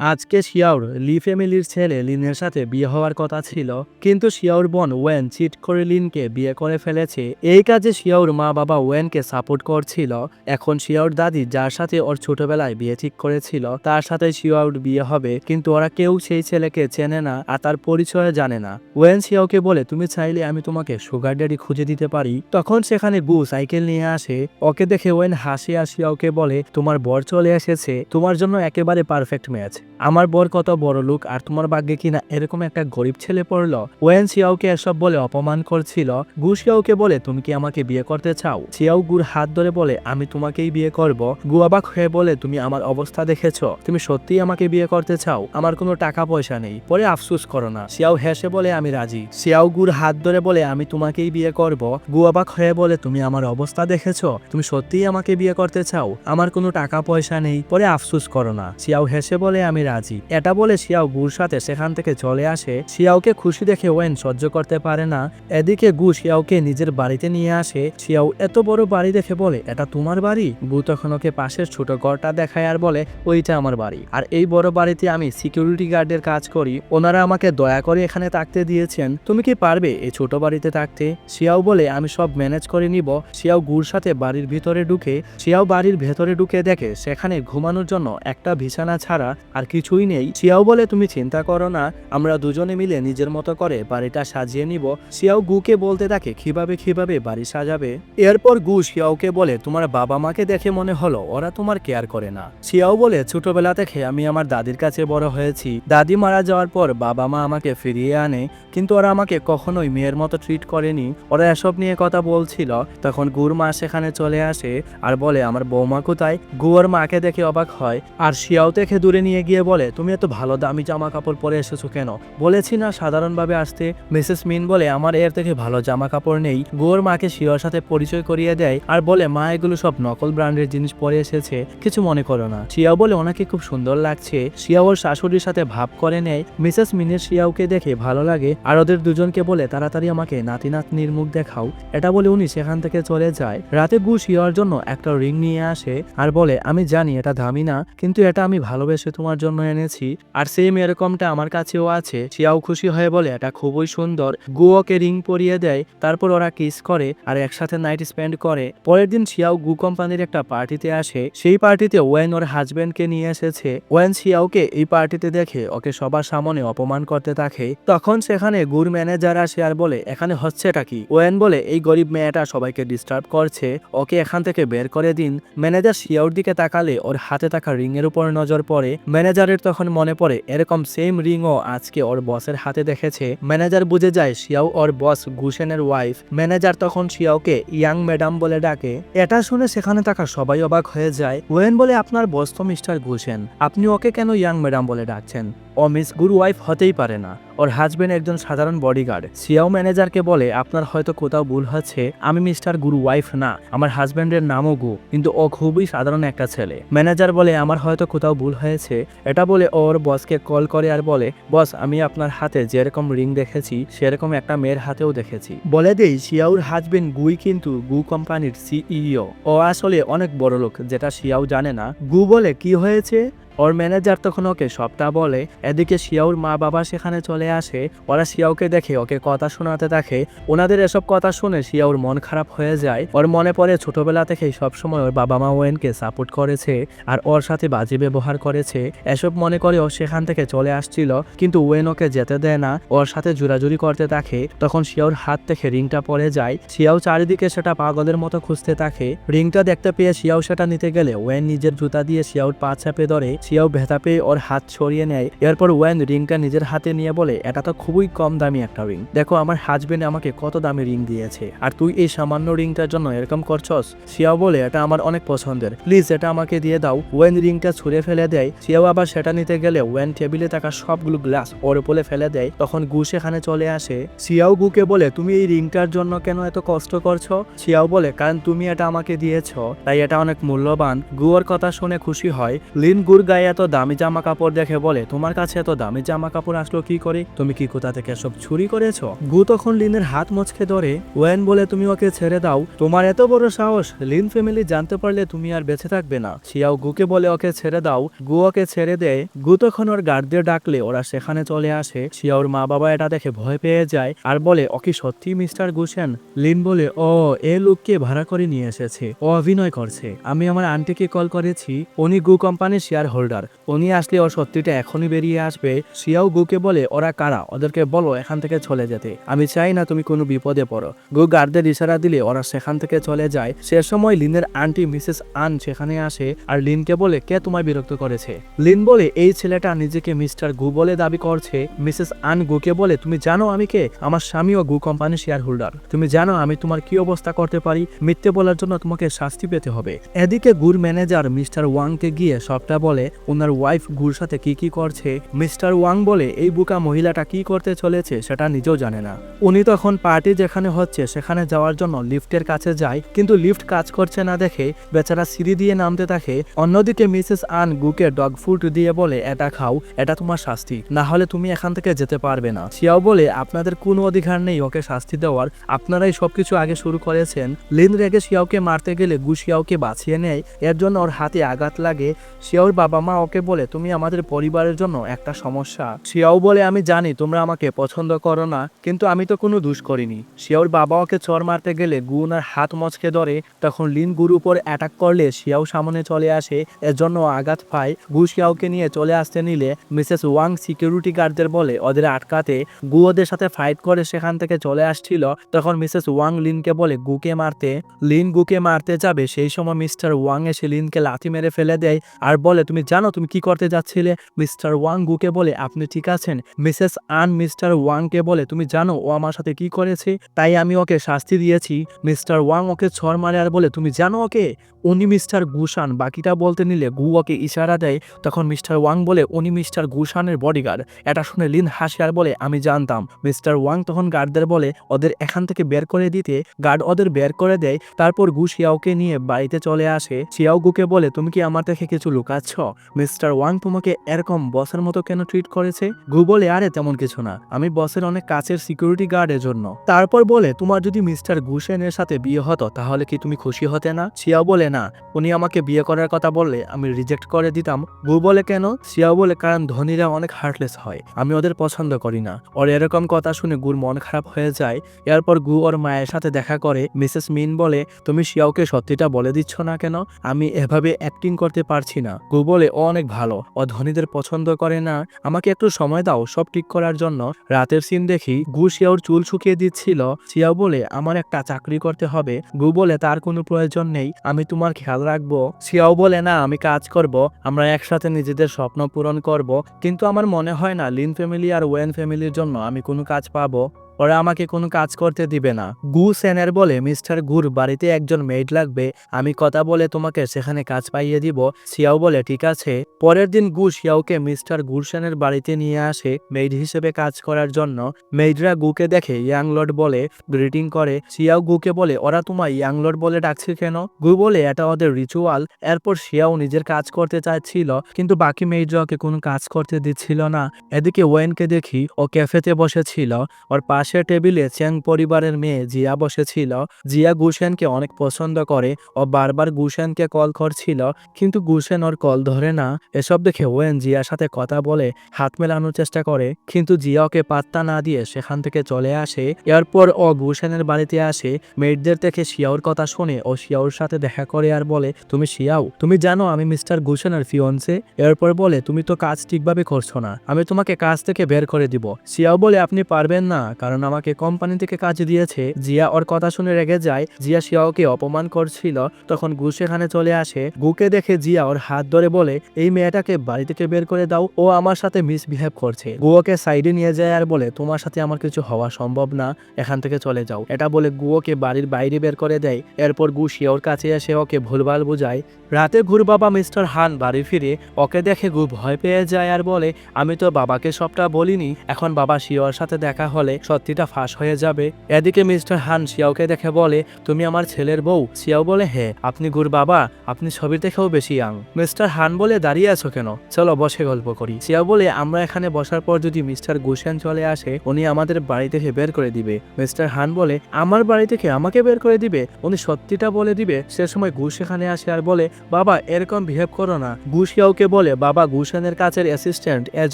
আজকে শিয়াওর লি ফ্যামিলির ছেলে লিনের সাথে বিয়ে হওয়ার কথা ছিল, কিন্তু শিয়াওর বোন ওয়েন চিট করে লিনকে বিয়ে করে ফেলেছে। এই কাজে শিয়াওর মা বাবা ওয়েনকে সাপোর্ট করছিল। এখন শিয়াওর দাদি যার সাথে ওর ছোটবেলায় বিয়ে ঠিক করেছিল তার সাথে শিয়াওর বিয়ে হবে, কিন্তু ওরা কেউ সেই ছেলেকে চেনে না আর তার পরিচয় জানে না। ওয়েন শিয়াওকে বলে, তুমি চাইলে আমি তোমাকে সুগার ড্যাডি খুঁজে দিতে পারি। তখন সেখানে গু সাইকেল নিয়ে আসে। ওকে দেখে ওয়েন হাসি আর শিয়াওকে বলে, তোমার বর চলে এসেছে, তোমার জন্য একেবারে পারফেক্ট ম্যাচ। আমার বর কত বড় লোক আর তোমার ভাগ্যে কিনা এরকম একটা গরিব ছেলে পড়লো। ওয়েন শিয়াওকে এসব বলে অপমান করছিল। গু শিয়াওকে বলে, তুমি কি আমাকে বিয়ে করতে চাও? শিয়াও গুর হাত ধরে বলে, আমি তোমাকেই বিয়ে করব। গু অবাক হয়ে বলে, তুমি আমার অবস্থা দেখেছো? তুমি সত্যিই আমাকে বিয়ে করতে চাও? আমার কোনো টাকা পয়সা নেই, পরে আফসোস করো না। শিয়াও হেসে বলে, আমি রাজি। শিয়াও গুর হাত ধরে বলে, আমি তোমাকেই বিয়ে করব। গু অবাক হয়ে বলে, তুমি আমার অবস্থা দেখেছো? তুমি সত্যিই আমাকে বিয়ে করতে চাও? আমার কোনো টাকা পয়সা নেই, পরে আফসোস করো না। শিয়াও হেসে বলে, আমি রাজি। এটা বলে শিয়াও গুর সাথে সেখান থেকে চলে আসে। শিয়াওকে খুশি দেখে ওয়েন সহ্য করতে পারে না। এদিকে গু শিয়াওকে নিজের বাড়িতে নিয়ে আসে। শিয়াও এত বড় বাড়ি দেখে বলে, এটা তোমার বাড়ি? গু তখন ওকে পাশের ছোট ঘরটা দেখায় আর বলে, ওইটা আমার বাড়ি, আর এই বড় বাড়িতে আমি সিকিউরিটি গার্ডের কাজ করি। ওনারা আমাকে দয়া করে এখানে থাকতে দিয়েছেন। তুমি কি পারবে এই ছোট বাড়িতে থাকতে? শিয়াও বলে, আমি সব ম্যানেজ করে নিব। শিয়াও গুর সাথে বাড়ির ভিতরে ঢুকে। শিয়াও বাড়ির ভেতরে ঢুকে দেখে সেখানে ঘুমানোর জন্য একটা বিছানা ছাড়া আর কিছুই নেই। শিয়াও বলে, তুমি চিন্তা করো না, আমরা দুজনে মিলে নিজের মতো করে বাড়িটা সাজিয়ে নিব। শিয়াও গুকে বলতে থাকে কিভাবে বাড়ি সাজাবে। এরপর গু শিয়াওকে বলে, তোমার বাবা মাকে দেখে মনে হলো ওরা তোমার কেয়ার করে না। শিয়াও বলে, ছোটবেলা থেকে আমি আমার দাদির কাছে বড় হয়েছি। দাদি মারা যাওয়ার পর বাবা মা আমাকে ফিরিয়ে আনে, কিন্তু ওরা আমাকে কখনোই মেয়ের মতো ট্রিট করেনি। ওরা এসব নিয়ে কথা বলছিল। তখন গুর মা সেখানে চলে আসে আর বলে, আমার বৌমা কোথায়? গুর মাকে দেখে অবাক হয় আর শিয়াও থেকে দূরে নিয়ে গিয়ে বলে, তুমি এত ভালো দামি জামা কাপড় পরে এসেছো কেন? বলেছি না সাধারণভাবে আসতে। মিসেস মিন বলে, আমার এর থেকে ভালো জামা কাপড় নেই। গুর মাকে শিয়ার সাথে পরিচয় করিয়ে দেয় আর বলে, মা এগুলো সব নকল ব্র্যান্ডের জিনিস পরে এসেছে, কিছু মনে করো না। শিয়াও বলে, ওনাকে খুব সুন্দর লাগছে। শিয়াও ওর শাশুড়ির সাথে ভাব করে নেয়। মিসেস মিনের শিয়াওকে দেখে ভালো লাগে আর ওদের দুজনকে বলে, তাড়াতাড়ি আমাকে নাতি নাতনির মুখ দেখাও। এটা বলে উনি সেখান থেকে চলে যায়। রাতে গু শিয়ার জন্য একটা রিং নিয়ে আসে আর বলে, আমি জানি এটা দামি না, কিন্তু এটা আমি ভালোবেসে তোমার জন্য এনেছি, আর সেম এরকমটা আমার কাছেও আছে। শিয়াও খুশি হয়ে বলে, এটা খুবই সুন্দর। গু ওকে রিং পরিয়ে দেয়। তারপর ওরা কিস করে আর একসাথে নাইট স্পেন্ড করে। পরের দিন শিয়াও গু কোম্পানির একটা পার্টিতে আসে। সেই পার্টিতে ওয়েন ওর হাজবেন্ডকে নিয়ে এসেছে। ওয়েন শিয়াওকে এই পার্টিতে দেখে ওকে সবার সামনে অপমান করতে থাকে। তখন সেখানে গুর ম্যানেজার আসে আর বলে, এখানে হচ্ছেটা কি? ওয়েন বলে, এই গরিব মেয়েটা সবাইকে ডিস্টার্ব করছে, ওকে এখান থেকে বের করে দিন। ম্যানেজার শিয়াওর দিকে তাকালে ওর হাতে থাকা রিং এর উপর নজর পড়ে। ম্যানেজারের তখন মনে পড়ে এরকম সেম রিংও আজকে ওর বসের হাতে দেখেছে। ম্যানেজার বুঝে যায় শিয়াও ওর বস গুশেনের ওয়াইফ। ম্যানেজার তখন শিয়াওকে ইয়াং ম্যাডাম বলে ডাকে। এটা শুনে সেখানে থাকা সবাই অবাক হয়ে যায়। ওয়েন বলে, আপনার বস তো মিস্টার গুশেন, আপনি ওকে কেন ইয়াং ম্যাডাম বলে ডাকছেন? ও মিস গুর ওয়াইফ হতেই পারে না, ওর হাজবেন্ড একজন সাধারণ বডিগার্ড। শিয়াও ম্যানেজারকে বলে, আপনার হয়তো কোথাও ভুল হচ্ছে, আমি মিস্টার গুরু ওয়াইফ না, আমার হাজবেন্ডের নামও গু, কিন্তু ও খুবই সাধারণ একটা ছেলে। ম্যানেজার বলে, আমার হয়তো কোথাও ভুল হয়েছে। এটা বলে ওর বসকে কল করে আর বলে, বস, আমি আপনার হাতে যেরকম রিং দেখেছি সেরকম একটা মেয়ের হাতেও দেখেছি। বলে দেই, শিয়াওর হাজবেন্ড গুই কিন্তু গু কোম্পানির সিইও। ও আসলে অনেক বড় লোক, যেটা শিয়াও জানে না। গু বলে, কি হয়েছে? ওর ম্যানেজার তখন ওকে সবটা বলে। এদিকে শিয়াওর মা বাবা সেখানে চলে আসে। ওরা শিয়াওকে দেখে ওকে কথা শোনাতে থাকে। ওনাদের এসব কথা শুনে শিয়াওর মন খারাপ হয়ে যায়। ওর মনে পড়ে ছোটবেলা থেকেই সবসময় ওর বাবা মা ওয়েনকে সাপোর্ট করেছে আর ওর সাথে বাজে ব্যবহার করেছে। এসব মনে করে ও সেখান থেকে চলে আসছিল, কিন্তু ওয়েন ওকে যেতে দেয় না, ওর সাথে জোরাজুরি করতে থাকে। তখন শিয়াওর হাত থেকে রিংটা পড়ে যায়। শিয়াও চারিদিকে সেটা পাগলের মতো খুঁজতে থাকে। রিংটা দেখতে পেয়ে শিয়াও সেটা নিতে গেলে ওয়েন নিজের জুতা দিয়ে শিয়াওর পা চাপে ধরে। শিয়াও ব্যথা পেয়ে ওর হাত সরিয়ে নেয়। এরপর ওয়েন রিংটা নিজের হাতে নিয়ে বলে, এটা তো খুবই কম দামি একটা রিং, দেখো আমার হাজবেন্ড আমাকে কত দামি রিং দিয়েছে, আর তুই এই সামান্য রিংটার জন্য এরকম করছস? শিয়াও বলে, এটা আমার অনেক পছন্দের, প্লিজ এটা আমাকে দিয়ে দাও। ওয়েন রিংটা ছুঁড়ে ফেলে দেয়। শিয়াও আবার সেটা নিতে গেলে ওয়েন টেবিলে থাকা সবগুলো গ্লাস ওর উপরে ফেলে দেয়। তখন গু সেখানে চলে আসে। শিয়াও গুকে বলে, তুমি এই রিংটার জন্য কেন এত কষ্ট করছো? শিয়াও বলে, কারণ তুমি এটা আমাকে দিয়েছো, তাই এটা অনেক মূল্যবান। গু ওর কথা শুনে খুশি হয়। লিন গুর গায়ে এত দামি জামা কাপড় দেখে বলে, তোমার কাছে এত দামি জামা কাপড় আসলো কি করে? তুমি কি কোথা থেকে সব চুরি করেছো? গু তখন লিনের হাত মচকে ধরে ওয়েন বলে, তুমি ওকে ছেড়ে দাও, তোমার এত বড় সাহস, লিন ফ্যামিলি জানতে পারলে তুমি আর বেঁচে থাকবে না। শিয়াও গুকে বলে ওকে ছেড়ে দাও। গু ওকে ছেড়ে দেয়। গু তখন ওর গার্ডদের ডাকলে ওরা সেখানে চলে আসে। শিয়াওর মা বাবা এটা দেখে ভয় পেয়ে যায় আর বলে, ও কি সত্যি মিস্টার গুসেন? লিন বলে, ও এ লোককে ভাড়া করে নিয়ে এসেছে, ও অভিনয় করছে। আমি আমার আন্টিকে কল করেছি, উনি গু কোম্পানির শেয়ার হোল্ডার, উনি আসলে ওর সত্যিটা এখনই বেরিয়ে আসবে। শিয়াও গুকে বলে, ওরা কারা? ওদেরকে বলো এখান থেকে চলে যেতে, আমি চাই না তুমি কোনো বিপদে পড়ো। গু গার্ডদের ইশারা দিলে ওরা সেখান থেকে চলে যায়। সে সময় লিনের আন্টি মিসেস আন সেখানে আসে আর লিনকে বলে, কে তোমায় বিরক্ত করেছে? লিন বলে, এই ছেলেটা নিজেকে মিস্টার গু বলে দাবি করছে। মিসেস আন গুকে বলে, তুমি জানো আমি কে? আমার স্বামীও গু কোম্পানির শেয়ার হোল্ডার, তুমি জানো আমি তোমার কি অবস্থা করতে পারি? মিথ্যে বলার জন্য তোমাকে শাস্তি পেতে হবে। এদিকে গুর ম্যানেজার মিস্টার ওয়াংকে গিয়ে সবটা বলে, ওনার ওয়াইফ গুর সাথে কি কি করছে। মিস্টার ওয়াং বলে, এই বুকা মহিলাটা কি করতে চলেছে সেটা নিজেও জানে না। উনি তখন পার্টি যেখানে হচ্ছে সেখানে যাওয়ার জন্য লিফটের কাছে যায়, কিন্তু লিফট কাজ করছে না দেখে বেচারা সিঁড়ি দিয়ে নামতে থাকে। অন্যদিকে মিসেস আন গুকে ডগ ফুড দিয়ে বলে, এটা খাও, এটা তোমার শাস্তি, না হলে তুমি এখান থেকে যেতে পারবে না। শিয়াও বলে, আপনাদের কোনো অধিকার নেই ওকে শাস্তি দেওয়ার, আপনারাই সবকিছু আগে শুরু করেছেন। লিন রেগে শিয়াওকে মারতে গেলে গু শিয়াওকে বাঁচিয়ে নেয়, এর জন্য ওর হাতে আঘাত লাগে। শিয়াওর বাবা মা ওকে বলে, তুমি আমাদের পরিবারের জন্য একটা সমস্যা। শিয়াও বলে, আমি জানি তোমরা আমাকে পছন্দ করো না, কিন্তু আমি তো কোনো দোষ করিনি। শিয়াওর বাবা ওকে চর মারতে গেলে গু ওনার হাত মচকে ধরে, তখন লিন গুর উপর অ্যাটাক করলে শিয়াও সামনে চলে আসে, এর জন্য আঘাত পায়। গু শিয়াওকে নিয়ে চলে আসতে নিলে মিসেস ওয়াং সিকিউরিটি গার্ডদের বলে ওদের আটকাতে। গু ওদের সাথে ফাইট করে সেখান থেকে চলে আসছিল। তখন মিসেস ওয়াং লিনকে বলে গুকে মারতে। লিন গুকে মারতে যাবে, সেই সময় মিস্টার ওয়াং এসে লিনকে লাথি মেরে ফেলে দেয় আর বলে, তুমি জানো তুমি কি করতে যাচ্ছিলে? মিস্টার ওয়াং গুকে বলে, আপনি ঠিক আছেন? মিসেস আন মিস্টার ওয়াংকে বলে, তুমি জানো ও আমার সাথে কি করেছে, তাই আমি ওকে শাস্তি দিয়েছি। মিস্টার ওয়াং ওকে ছড় মারে আর বলে, তুমি জানো ওকে? উনি মিস্টার গুশান। বাকিটা বলতে নিলে গু ওকে ইশারা দেয়। তখন মিস্টার ওয়াং বলে, উনি মিস্টার গুশানের বডিগার্ড। এটা শুনে লিন হাসি আর বলে, আমি জানতাম। মিস্টার ওয়াং তখন গার্ডদের বলে ওদের এখান থেকে বের করে দিতে। গার্ড ওদের বের করে দেয়। তারপর গু শিয়াওকে নিয়ে বাড়িতে চলে আসে। শিয়াও গুকে বলে, তুমি কি আমার থেকে কিছু লুকাচ্ছ? মিস্টার ওয়াং তোমাকে এরকম বসের মতো কেন ট্রিট করেছে? গু বলে, আরে তেমন কিছু না, আমি বসের অনেক কাছের সিকিউরিটি গার্ডের জন্য। তারপর বলে, তোমার যদি মিস্টার গুশেনের সাথে বিয়ে হতো তাহলে কি তুমি খুশি হতে না? শিয়াও বলে, না, উনি আমাকে বিয়ে করার কথা বললে আমি রিজেক্ট করে দিতাম। গু বলে, কেন? শিয়াও বলে, কারণ ধনীরা অনেক হার্টলেস হয়, আমি ওদের পছন্দ করি না। ওর এরকম কথা শুনে গুর মন খারাপ হয়ে যায়। এরপর গু ওর মায়ের সাথে দেখা করে। মিসেস মিন বলে, তুমি শিয়াওকে সত্যিটা বলে দিচ্ছ না কেন? আমি এভাবে অ্যাক্টিং করতে পারছি না। গু বলে, ও অনেক ভালো, ও ধনীদের পছন্দ করে না, আমাকে একটু সময় দাও সব ঠিক করার জন্য। রাতের সিন দেখি গু শিয়াওর চুল শুকিয়ে দিচ্ছিল। শিয়াও বলে, আমার একটা চাকরি করতে হবে। গু বলে, তার কোনো প্রয়োজন নেই, আমি তোমার খেয়াল রাখবো। শিয়াও বলে, না, আমি কাজ করব, আমরা একসাথে নিজেদের স্বপ্ন পূরণ করব। কিন্তু আমার মনে হয় না লিন ফ্যামিলি আর ওয়েন ফ্যামিলির জন্য আমি কোনো কাজ পাবো, ওরা আমাকে কোনো কাজ করতে দিবে না। গু সেনের বলে, মিস্টার গুর বাড়িতে একজন মেইড লাগবে, আমি কথা বলে তোমাকে সেখানে কাজ পাইয়ে দিব। শিয়াও বলে, ঠিক আছে। পরের দিন গু শিয়াওকে মিস্টার গুর সেনের বাড়িতে নিয়ে আসে মেইড হিসেবে কাজ করার জন্য। মেইডরা গুকে দেখে ইয়াং লর্ড বলে গ্রিটিং করে। শিয়াও গুকে বলে, ওরা তোমায় ইয়াং লর্ড বলে ডাকছে কেন? গু বলে, এটা ওদের রিচুয়াল। এরপর শিয়াও নিজের কাজ করতে চাইছিল, কিন্তু বাকি মেইডরা ওকে কোনো কাজ করতে দিচ্ছিল না। এদিকে ওয়েনকে দেখি ও ক্যাফেতে বসেছিল, ওর পাশে টেবিলে চ্যাং পরিবারের মেয়ে জিয়া বসেছিল। জিয়া গুশেনকে অনেক পছন্দ করে, ও বারবার গুশেনকে কল করছিল, কিন্তু গুশেন ওর কল ধরে না। এসব দেখে ওয়েন জিয়ার সাথে কথা বলে হাত মেলানোর চেষ্টা করে, কিন্তু জিয়া ওকে পাত্তা না দিয়ে সেখান থেকে চলে আসে। এরপর ও গুশেনের বাড়িতে আসে। মেয়েদের থেকে শিয়াওর কথা শুনে ও শিয়াওর সাথে দেখা করে আর বলে, তুমি শিয়াও, তুমি জানো আমি মিস্টার গুশেনের ফিয়ন্সে। এরপর বলে, তুমি তো কাজ ঠিকভাবে করছো না, আমি তোমাকে কাজ থেকে বের করে দিব। শিয়াও বলে, আপনি পারবেন না, কারণ আমাকে কোম্পানি থেকে কাজ দিয়েছে। জিয়া ওর কথা শুনে রেগে যায়। জিয়া শিয়াওকে অপমান করছিল। তখন গু সেখানে চলে আসে। গুকে দেখে জিয়া ওর হাত ধরে বলে, এই মেয়েটাকে বাড়ি থেকে বের করে দাও, ও আমার সাথে মিসবিহেভ করছে। গুওকে সাইডে নিয়ে যায় আর বলে, তোমার সাথে আমার কিছু হওয়া সম্ভব না, এখান থেকে চলে যাও। এটা বলে গুওকে বাড়ির বাইরে বের করে দেয়। এরপর গু শিয়াওর কাছে এসে ওকে ভুলভাল বুঝায়। রাতে গুর বাবা মিস্টার হান বাড়ি ফিরে ওকে দেখে গু ভয় পেয়ে যায় আর বলে, আমি তো বাবাকে সবটা বলিনি, এখন বাবা শিয়াওর সাথে দেখা হলে সত্যি সত্যিটা ফাঁস হয়ে যাবে। এদিকে মিস্টার হান শিয়াওকে দেখে বলে, তুমি আমার ছেলের বউ? শিয়াও বলে, হ্যাঁ। আপনি গুর বাবা? আপনি ছবির দেখেও বেশি ইয়াং। মিস্টার হান বলে, দাঁড়িয়ে আছো কেন? চলো বসে গল্প করি। শিয়াও বলে, আমরা এখানে বসার পর যদি মিস্টার গুশেন চলে আসে, উনি আমাদের বাড়ি থেকে বের করে দিবে। মিস্টার হান বলে, আমার বাড়ি থেকে আমাকে বের করে দিবে? উনি সত্যিটা বলে দিবে। সে সময় গু সেখানে আসে আর বলে, বাবা এরকম বিহেভ করো না। গু শিয়াওকে বলে, বাবা গুশেনের কাছের অ্যাসিস্ট্যান্ট, এর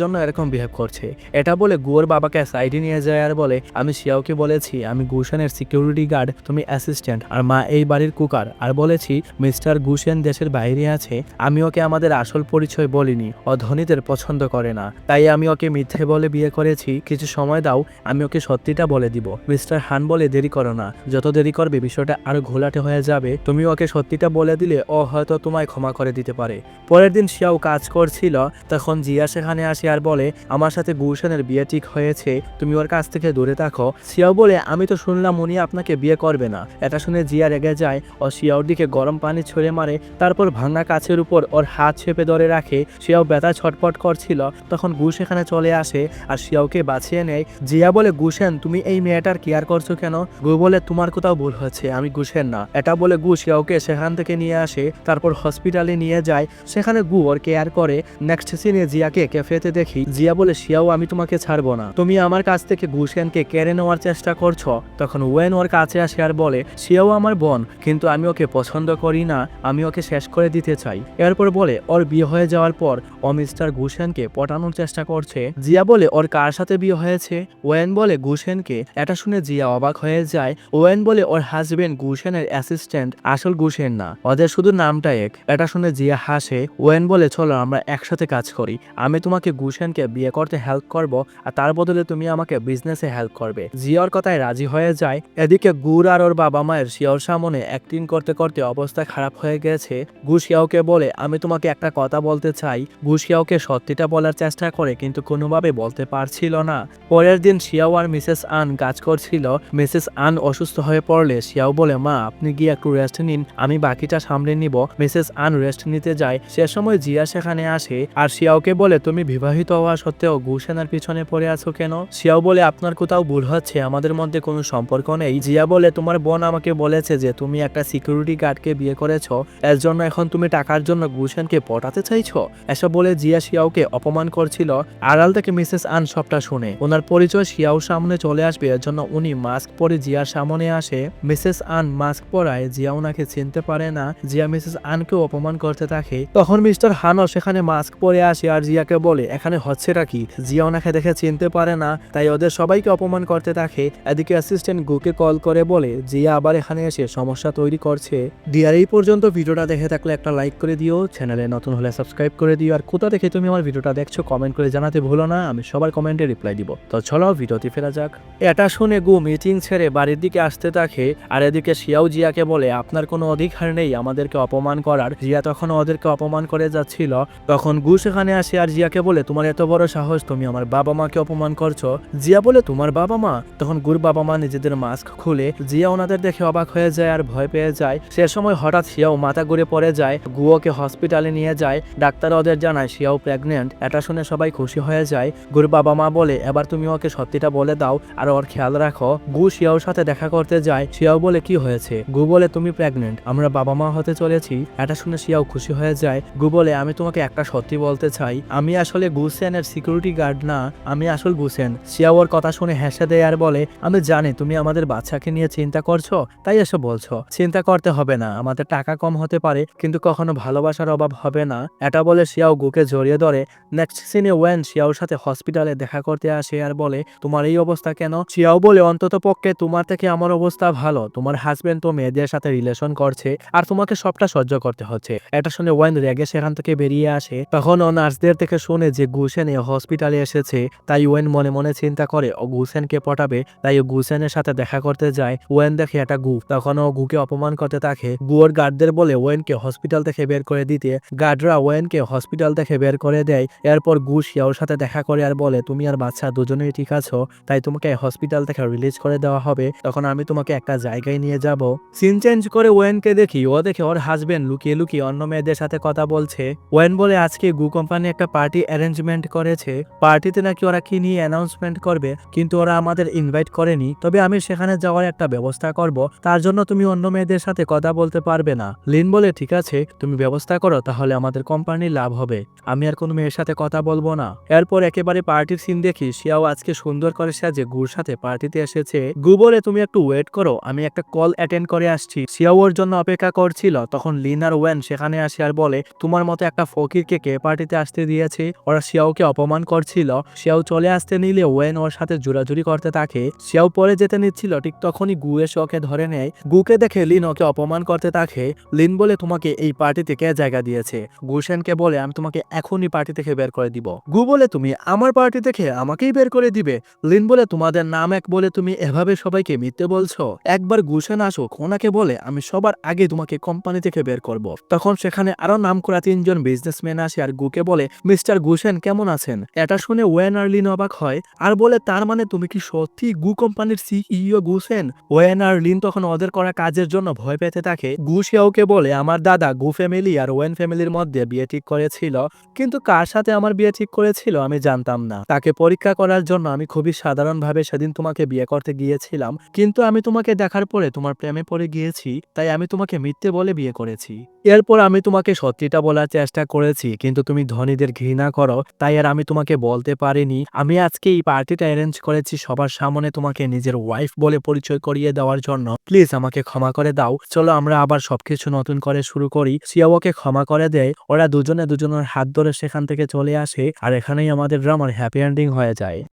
জন্য এরকম বিহেভ করছে। এটা বলে গুয়োর বাবাকে সাইডে নিয়ে যায় আর বলে, আমি শিয়াওকে বলেছি আমি গুশেনের সিকিউরিটি গার্ড, তুমি অ্যাসিস্ট্যান্ট, আর মা এই বাড়ির কুকার। আর বলেছি মিস্টার গুশেন দেশের বাইরে আছে, আমি ওকে আমাদের আসল পরিচয় বলিনি, ও ধনীদের পছন্দ করে না, তাই আমি ওকে মিথ্যে বলে বিয়ে করেছি। কিছু সময় দাও, আমি ওকে সত্যিটা বলে দিব। মিস্টার হান বলে, দেরি করো না, যত দেরি করবে বিষয়টা আরো ঘোলাটে হয়ে যাবে। তুমি ওকে সত্যিটা বলে দিলে ও হয়তো তোমায় ক্ষমা করে দিতে পারে। পরের দিন শিয়াও কাজ করছিল, তখন জিয়া সেখানে আসে আর বলে, আমার সাথে গুশেনের বিয়ে ঠিক হয়েছে, তুমি ওর কাছ থেকে দূরে থাকো। শিয়াও বলে, আমি তো শুনলাম উনি আপনাকে বিয়ে করবে না। এটা শুনে জিয়া রেগে যায় ও শিয়াওর দিকে গরম পানি ছুঁড়ে মারে, তারপর ভাঙা কাছের উপর ওর হাত চেপে ধরে রাখে। শিয়াও ব্যথা ছটপট করছিল, তখন গু সেখানে চলে আসে আর শিয়াওকে বাঁচিয়ে নেয়। জিয়া বলে, গুশেন তুমি এই মেয়েটার কেয়ার করছো কেন? গু বলে, তোমার কোথাও ভুল হচ্ছে, আমি গুশেন না। এটা বলে গু শিয়াওকে সেখান থেকে নিয়ে আসে, তারপর হসপিটালে নিয়ে যায়। সেখানে গু ওর কেয়ার করে। নেক্সট সিনে জিয়াকে ক্যাফেতে দেখি। জিয়া বলে, শিয়াও আমি তোমাকে ছাড়বো না, তুমি আমার কাছ থেকে গুশেনকে কেড়ে নেওয়ার চেষ্টা করছো। তখন ওয়েন ওর কাছে আসে আর বলে, শিয়াও আমার বোন, কিন্তু আমি ওকে পছন্দ করি না, আমি ওকে শেষ করে দিতে চাই। এরপর বলে, ওর বিয়ে হয়ে যাওয়ার পর ও মিস্টার গুশেনকে পটানোর চেষ্টা করছে। জিয়া বলে, ওর কার সাথে বিয়ে হয়েছে? ওয়েন বলে, গুশেনকে। এটা শুনে জিয়া অবাক হয়ে যায়। ওয়েন বলে, ওর হাজবেন্ড গুশেনের অ্যাসিস্ট্যান্ট, আসল গুশেন না, ওদের শুধু নামটা এক। এটা শুনে জিয়া হাসে। ওয়েন বলে, চলো আমরা একসাথে কাজ করি, আমি তোমাকে গুশেনকে বিয়ে করতে হেল্প করব, আর তার বদলে তুমি আমাকে বিজনেসে হেল্প করবে। জিয়ার কথায় রাজি হয়ে যায়। এদিকে গুর আর ওর বাবা মায়ের শিয়াওর সামনে অ্যাক্টিং করতে করতে অবস্থা খারাপ হয়ে গেছে। গু শিয়াওকে বলে, আমি তোমাকে একটা কথা বলতে চাই। গু শিয়াওকে সত্যিটা বলার চেষ্টা করে, কিন্তু কোনোভাবে বলতে পারছিল না। পরের দিন শিয়াও আর মিসেস আন কাজ করছিল। মিসেস আন অসুস্থ হয়ে পড়লে শিয়াও বলে, মা আপনি গিয়ে একটু রেস্ট নিন, আমি বাকিটা সামলে নিব। মিসেস আন রেস্ট নিতে যায়। সে সময় জিয়া সেখানে আসে আর শিয়াওকে বলে, তুমি বিবাহিত হওয়া সত্ত্বেও গুশেনার পিছনে পড়ে আছো কেন? শিয়াও বলে, আপনার কোথাও ভুল হচ্ছে, আমাদের মধ্যে কোনো সম্পর্ক নেই। জিয়া বলে, তোমার বোন আমাকে বলেছে যে তুমি একটা সিকিউরিটি গার্ডকে বিয়ে করেছো, এর জন্য এখন তুমি টাকার জন্য গুশেনকে পটাতে চাইছো। এসব বলে জিয়া শিয়াওকে অপমান করছিল। আড়াল থেকে মিসেস আন সবটা শুনে। ওনার পরিচয় শিয়াওর সামনে চলে আসবে, এর জন্য উনি মাস্ক পরে জিয়ার সামনে আসে। মিসেস আন মাস্ক পরায়, জিয়া ওনাকে চিনতে পারে না। জিয়া মিসেস আনকেও অপমান করতে থাকে। তখন মিস্টার হানও সেখানে মাস্ক পরে আসে আর জিয়াকে বলে, এখানে হচ্ছেটা কি? জিয়া ওনাকে দেখে চিনতে পারে না, তাই ওদের সবাইকে অপমান করতে থাকে। এদিকে অ্যাসিস্ট্যান্ট গুকে কল করে বলে, জিয়া আবার এখানে এসে সমস্যা তৈরি করছে। ডিয়ার এই পর্যন্ত ভিডিওটা দেখে থাকলে একটা লাইক করে দিও, চ্যানেলে নতুন হলে সাবস্ক্রাইব করে দিও, আর কোথা থেকে তুমি আমার ভিডিওটা দেখছো কমেন্ট করে জানাতে ভুলো না, আমি সবার কমেন্টে রিপ্লাই দিব। তো চলো ভিডিওতে ফেরা যাক। এটা শুনে গু মিটিং ছেড়ে বাড়ির দিকে আসতে থাকে, আর এদিকে শিয়াও জিয়াকে বলে, আপনার কোনো অধিকার নেই আমাদেরকে অপমান করার। জিয়া তখন ওদেরকে অপমান করে যাচ্ছিল। তখন গু সেখানে আসে আর জিয়াকে বলে, তোমার এত বড় সাহস, তুমি আমার বাবা মাকে অপমান করছো? জিয়া বলে, তোমার বাবা মা? তখন গুর বাবা মা নিজেদের মাস্ক খুলে। জিয়া ওনাদের দেখে অবাক হয়ে যায় আর ভয় পেয়ে যায়। সে সময় হঠাৎ শিয়াও মাথা ঘুরে পড়ে যায়। গুয়োকে হসপিটালে নিয়ে যায়। ডাক্তার ওদের জানায় শিয়াও প্রেগনেন্ট। এটা শুনে সবাই খুশি হয়ে যায়। গুর বাবা মা বলে, এবার তুমি ওকে সত্যিটা বলে দাও আর ওর খেয়াল রাখো। গু শিয়াওর সাথে দেখা করতে যায়। শিয়াও বলে, কি হয়েছে? গু বলে, তুমি প্রেগনেন্ট, আমরা বাবা মা হতে চলেছি। এটা শুনে শিয়াও খুশি হয়ে যায়। গু বলে, আমি তোমাকে একটা সত্যি বলতে চাই, আমি আসলে গুসেনের সিকিউরিটি গার্ড না, আমি আসল গুসেন। শিয়াও ওর কথা শুনে হেসে দেয় আর বলে, আমি জানি তুমি আমাদের বাচ্চাকে নিয়ে চিন্তা করছো, তাই এসব বলছো। চিন্তা করতে হবে না, আমাদের টাকা কম হতে পারে কিন্তু কখনো ভালোবাসার অভাব হবে না। এটা বলে শিয়াও গুকে জড়িয়ে ধরে। নেক্সট সিনে ওয়েন শিয়াওর সাথে হসপিটালে দেখা করতে আসে আর বলে, তোমার এই অবস্থা কেন? শিয়াও বলে, অন্তত পক্ষে তোমার থেকে আমার অবস্থা ভালো, তোমার হাজবেন্ড তো মেয়েদের সাথে রিলেশন করছে আর তোমাকে সবটা সহ্য করতে হচ্ছে। এটা শুনে ওয়েন রেগে সেখান থেকে বেরিয়ে আসে। তখন ও নার্সদের থেকে শুনে যে গুসেন এই হসপিটালে এসেছে, তাই ওয়েন মনে মনে চিন্তা করে ও গুসেনকে পটাবে, তাই ও গুসেনের সাথে দেখা করতে যায়। ওয়েন দেখে এটা গু, তখন ও গুকে অপমান করতে থাকে। গুয়োর গার্ডদের বলে ওয়েনকে হসপিটাল থেকে বের করে দিতে। গার্ডরা ওয়েনকে হসপিটাল থেকে বের করে দেয়। এরপর গু শিয়াওর সাথে দেখা করে আর বলে, তুমি আর বাচ্চা দুজনেই ঠিক আছো, তাই তোমাকে হসপিটাল থেকে রিলিজ করে দেওয়া হবে, তখন আমি তোমাকে একটা জায়গায় নিয়ে যাব। সিন চেঞ্জ করে ওয়েনকে দেখি, ও দেখে ওর হাজবেন্ড লুকিয়ে লুকিয়ে অন্য মেয়েদের সাথে কথা বলছে। ওয়েন বলে, আজকে গু কোম্পানি একটা পার্টি অ্যারেঞ্জমেন্ট করেছে, পার্টিতে নাকি ওরা কি নিয়ে অ্যানাউন্সমেন্ট করবে, কিন্তু ওরা আমাদের ইনভাইট করেনি, তবে আমি সেখানে যাওয়ার একটা ব্যবস্থা করব, তার জন্য তুমি অন্য মেয়েদের সাথে কথা বলতে পারবে না। লিন বলে ঠিক আছে, তুমি ব্যবস্থা করো, তাহলে আমাদের কোম্পানির লাভ হবে। আমি আর কোনো মেয়ের সাথে কথা বলবো না। এরপর একেবারে পার্টির সিন দেখি শিয়াও আজকে সুন্দর করে সাজে গুর সাথে পার্টিতে এসেছে। গু বলে তুমি একটু ওয়েট করো, আমি একটা কল অ্যাটেন্ড করে আসছি। শিয়াও ওর জন্য অপেক্ষা করছিল, তখন লিন আর ওয়েন সেখানে আসে আর বলে তোমার মতো একটা ফকিরকে কে পার্টিতে আসতে দিয়েছে। ওরা শিয়াওকে অপমান করছিল। শিয়াও চলে আসতে নিলে ওয়েন ওর সাথে জোরাজুরি করতে থাকে। শিয়াও পরে যেতে নিচ্ছিল, ঠিক তখনই গু এসে ওকে ধরে নেয়। গুকে দেখে লিন ওকে অপমান করতে থাকে। লিন বলে তোমাকে এই পার্টিতে কে জায়গা দিয়েছে? গুশেনকে বলে আমি তোমাকে এখনই পার্টি থেকে বের করে দিব। গু বলে তুমি আমার পার্টি থেকে আমাকেই বের করে দিবে? লিন বলে তোমাদের নাম এক বলে তুমি এভাবে সবাইকে মিথ্যে বলছো। একবার গুশেন আসুক, ওনাকে বলে আমি সবার আগে তোমাকে কোম্পানি থেকে বের করব। তখন সেখানে আরো নাম করা 3জন বিজনেসম্যান আসে আর গুকে বলে মিস্টার গুশেন কেমন আছেন? এটা শুনে ওয়েন আর লিন অবাক হয় আর বলে তার মানে তুমি কি সত্যি গু কোম্পানির সিইও গুশেন? ওয়েন আর লিন তখন ওদের করা কাজের জন্য ভয় পেতে থাকে। গু শিয়াওকে বলে আমার দাদা গু ফ্যামিলি আর ওয়েন ফ্যামিলির মধ্যে বিয়ে ঠিক করেছিল, কিন্তু কার সাথে আমার বিয়ে ঠিক করেছিল আমি জানতাম না। তাকে পরীক্ষা করার জন্য আমি খুবই সাধারণভাবে সেদিন তোমাকে বিয়ে করতে গিয়েছিলাম, কিন্তু আমি তোমাকে দেখার পরে তোমার প্রেমে পড়ে গিয়েছি, তাই আমি তোমাকে মিথ্যে বলে বিয়ে করেছি। এরপর আমি তোমাকে সত্যিটা বলার চেষ্টা করেছি, কিন্তু তুমি ধনীদের ঘৃণা করো, তাই আর আমি তোমাকে বলতে পারিনি। আমি আজকে এই পার্টিটা অ্যারেঞ্জ করেছি সবার সামনে তোমাকে নিজের ওয়াইফ বলে পরিচয় করিয়ে দেওয়ার জন্য। প্লিজ আমাকে ক্ষমা করে দাও, চলো আমরা আবার সবকিছু নতুন করে শুরু করি। শিয়াওকে ক্ষমা করে দেয়। ওরা দুজনে দুজনের হাত ধরে সেখান থেকে চলে আসে আর এখানেই আমাদের ড্রামার হ্যাপি এন্ডিং হয়ে যায়।